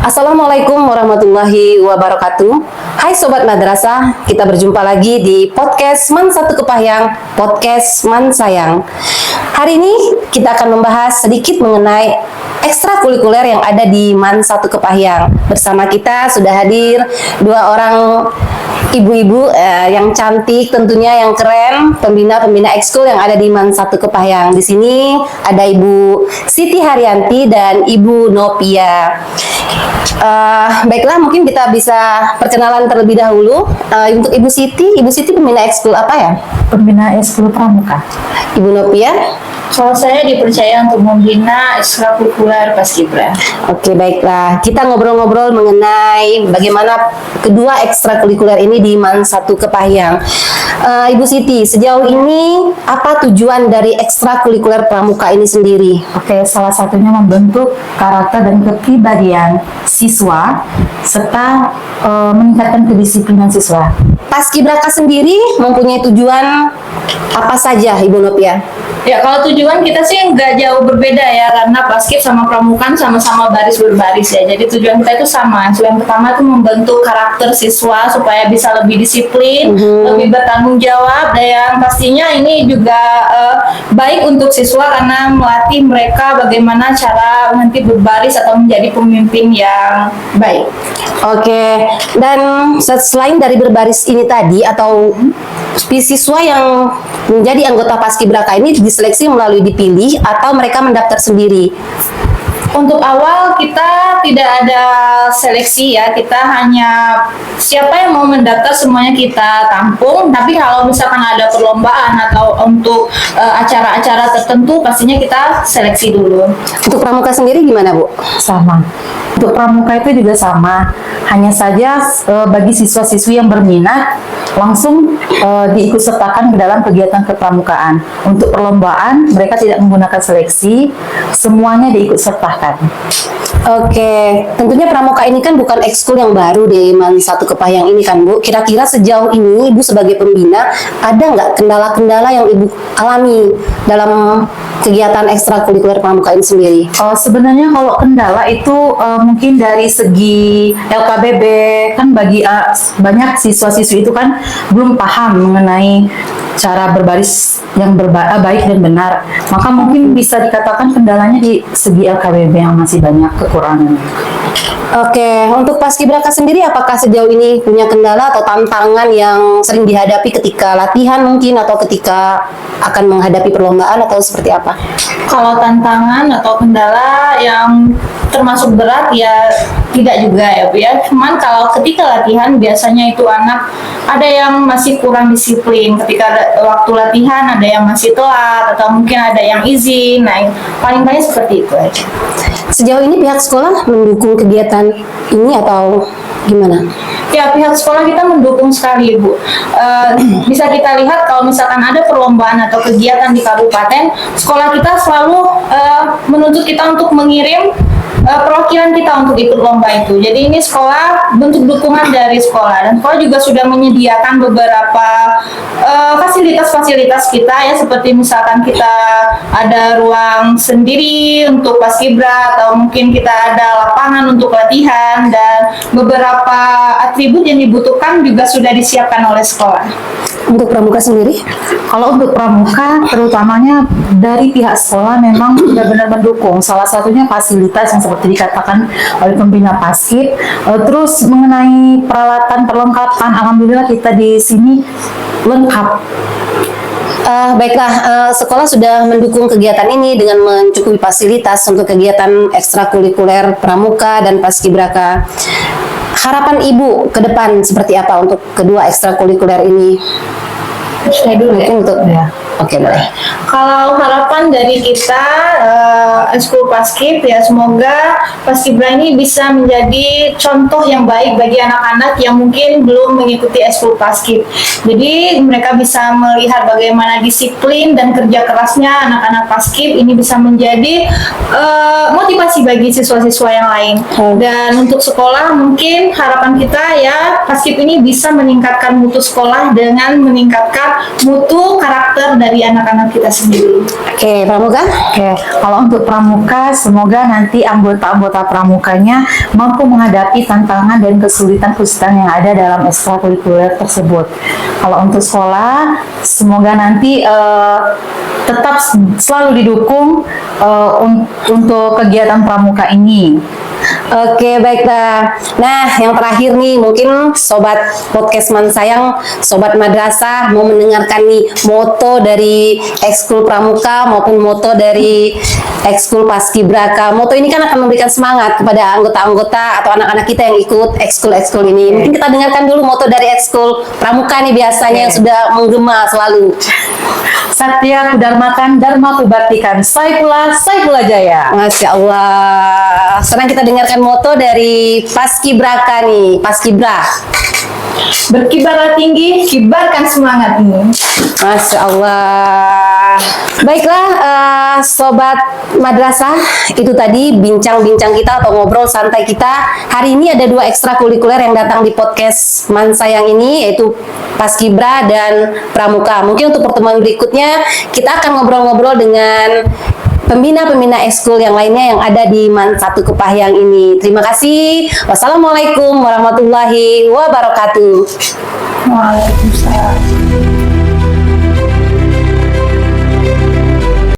Assalamualaikum warahmatullahi wabarakatuh. Hai Sobat Madrasah, kita berjumpa lagi di podcast Man Satu Kepahyang, podcast Man Sayang. Hari ini kita akan membahas sedikit mengenai ekstrakurikuler yang ada di Man Satu Kepahyang. Bersama kita sudah hadir dua orang ibu-ibu yang cantik, tentunya yang keren, pembina-pembina ekskul yang ada di Man Satu Kepahyang. Di sini ada Ibu Siti Haryanti dan Ibu Nopia. Baiklah, mungkin kita bisa perkenalan terlebih dahulu. Untuk Ibu Siti pembina ekskul apa ya? Pembina ekskul pramuka. Ibu Nopia? Kalau saya dipercaya untuk membina ekstrakurikuler Paskibra. Oke, baiklah. Kita ngobrol-ngobrol mengenai bagaimana kedua ekstrakurikuler ini di Man Satu Kepahyang. Ibu Siti, sejauh ini apa tujuan dari ekstrakurikuler pramuka ini sendiri? Oke, salah satunya membentuk karakter dan kepribadian siswa serta meningkatkan kedisiplinan siswa. Paskibraka sendiri mempunyai tujuan apa saja, Ibu Nopia? Ya, kalau tujuan kita sih nggak jauh berbeda ya, karena Paskib sama Pramukan sama-sama baris berbaris ya. Jadi tujuan kita itu sama. Yang pertama itu membentuk karakter siswa supaya bisa lebih disiplin, lebih bertanggung jawab, dan yang pastinya ini juga baik untuk siswa karena melatih mereka bagaimana cara nanti berbaris atau menjadi pemimpin yang baik. Oke, dan selain dari berbaris ini tadi atau siswa yang menjadi anggota Paskibraka ini diseleksi melalui dipilih atau mereka mendaftar sendiri? Untuk awal kita tidak ada seleksi ya, kita hanya siapa yang mau mendaftar semuanya kita tampung. Tapi kalau misalkan ada perlombaan atau untuk acara-acara tertentu pastinya kita seleksi dulu. Untuk pramuka sendiri gimana, Bu? Sama. Untuk pramuka itu juga sama. Hanya saja bagi siswa-siswi yang berminat langsung diikutsertakan ke dalam kegiatan kepramukaan. Untuk perlombaan mereka tidak menggunakan seleksi, semuanya diikutsertakan. Oke, tentunya pramuka ini kan bukan ekskul yang baru di Man Satu Kepahyang ini kan, Bu. Kira-kira sejauh ini Ibu sebagai pembina ada nggak kendala-kendala yang Ibu alami dalam kegiatan ekstrakurikuler pramuka ini sendiri? Sebenarnya kalau kendala itu mungkin dari segi LKBB, kan bagi banyak siswa-siswi itu kan belum paham mengenai cara berbaris yang baik dan benar. Maka mungkin bisa dikatakan kendalanya di segi LKBB yang masih banyak kekurangan. Oke, untuk Paskibraka sendiri apakah sejauh ini punya kendala atau tantangan yang sering dihadapi ketika latihan mungkin atau ketika akan menghadapi perlombaan atau seperti apa? Kalau tantangan atau kendala yang termasuk berat ya tidak juga ya Bu ya. Cuman kalau ketika latihan biasanya itu anak ada yang masih kurang disiplin ketika waktu latihan, ada yang masih telat atau mungkin ada yang izin. Nah, paling banyak seperti itu aja. Sejauh ini pihak sekolah mendukung kegiatan ini atau gimana? Ya, pihak sekolah kita mendukung sekali, Bu. Bisa kita lihat kalau misalkan ada perlombaan atau kegiatan di kabupaten, sekolah kita selalu menuntut kita untuk mengirim perwakilan kita untuk ikut lomba itu. Jadi ini sekolah bentuk dukungan dari sekolah, dan sekolah juga sudah menyediakan beberapa fasilitas-fasilitas kita ya, seperti misalkan kita ada ruang sendiri untuk Paskibra atau mungkin kita ada lapangan untuk latihan, dan beberapa atribut yang dibutuhkan juga sudah disiapkan oleh sekolah. Untuk pramuka sendiri? Kalau untuk pramuka, terutamanya dari pihak sekolah memang benar-benar mendukung. Salah satunya fasilitas yang seperti dikatakan oleh pembina Paskib. Terus mengenai peralatan perlengkapan, alhamdulillah kita di sini lengkap. Baiklah, sekolah sudah mendukung kegiatan ini dengan mencukupi fasilitas untuk kegiatan ekstrakurikuler pramuka dan Paskibraka. Harapan Ibu ke depan seperti apa untuk kedua ekstrakurikuler ini? Saya dulu ya. Untuk Oke, boleh. Kalau harapan dari kita ekskul Paskib ya, semoga Paskibra ini bisa menjadi contoh yang baik bagi anak-anak yang mungkin belum mengikuti ekskul Paskib. Jadi mereka bisa melihat bagaimana disiplin dan kerja kerasnya anak-anak Paskib ini bisa menjadi motivasi bagi siswa-siswa yang lain. Dan untuk sekolah mungkin harapan kita ya, Paskib ini bisa meningkatkan mutu sekolah dengan meningkatkan mutu karakter dari anak-anak kita sendiri. Oke, Pramuka. Oke, kalau untuk pramuka, semoga nanti anggota-anggota pramukanya mampu menghadapi tantangan dan kesulitan-kesulitan yang ada dalam ekstrakurikuler tersebut. Kalau untuk sekolah, semoga nanti tetap selalu didukung untuk kegiatan pramuka ini. Oke, baiklah. Nah, yang terakhir nih, mungkin Sobat Podcast Mansayang, Sobat Madrasah mau mendengarkan nih moto dari Ekskul Pramuka maupun moto dari Ekskul Paskibraka. Moto ini kan akan memberikan semangat kepada anggota-anggota atau anak-anak kita yang ikut ekskul-ekskul ini. Mungkin kita dengarkan dulu moto dari Ekskul Pramuka nih biasanya yang sudah menggema selalu. Satya Kudarmakan, Dharma Kubaktikan, Saifullah Jaya. Masya Allah. Sekarang kita dengarkan moto dari Paskibraka nih, Paskibra. Berkibarlah tinggi, kibarkan semangat ini. Masya Allah. Baiklah, Sobat Madrasah, itu tadi bincang-bincang kita atau ngobrol santai kita. Hari ini ada 2 ekstrakurikuler yang datang di podcast Mansayang ini, yaitu Paskibra dan Pramuka. Mungkin untuk pertemuan berikutnya kita akan ngobrol-ngobrol dengan pembina-pembina ekskul yang lainnya yang ada di Man 1 Kepahyang ini. Terima kasih. Wassalamualaikum warahmatullahi wabarakatuh. Waalaikumsalam.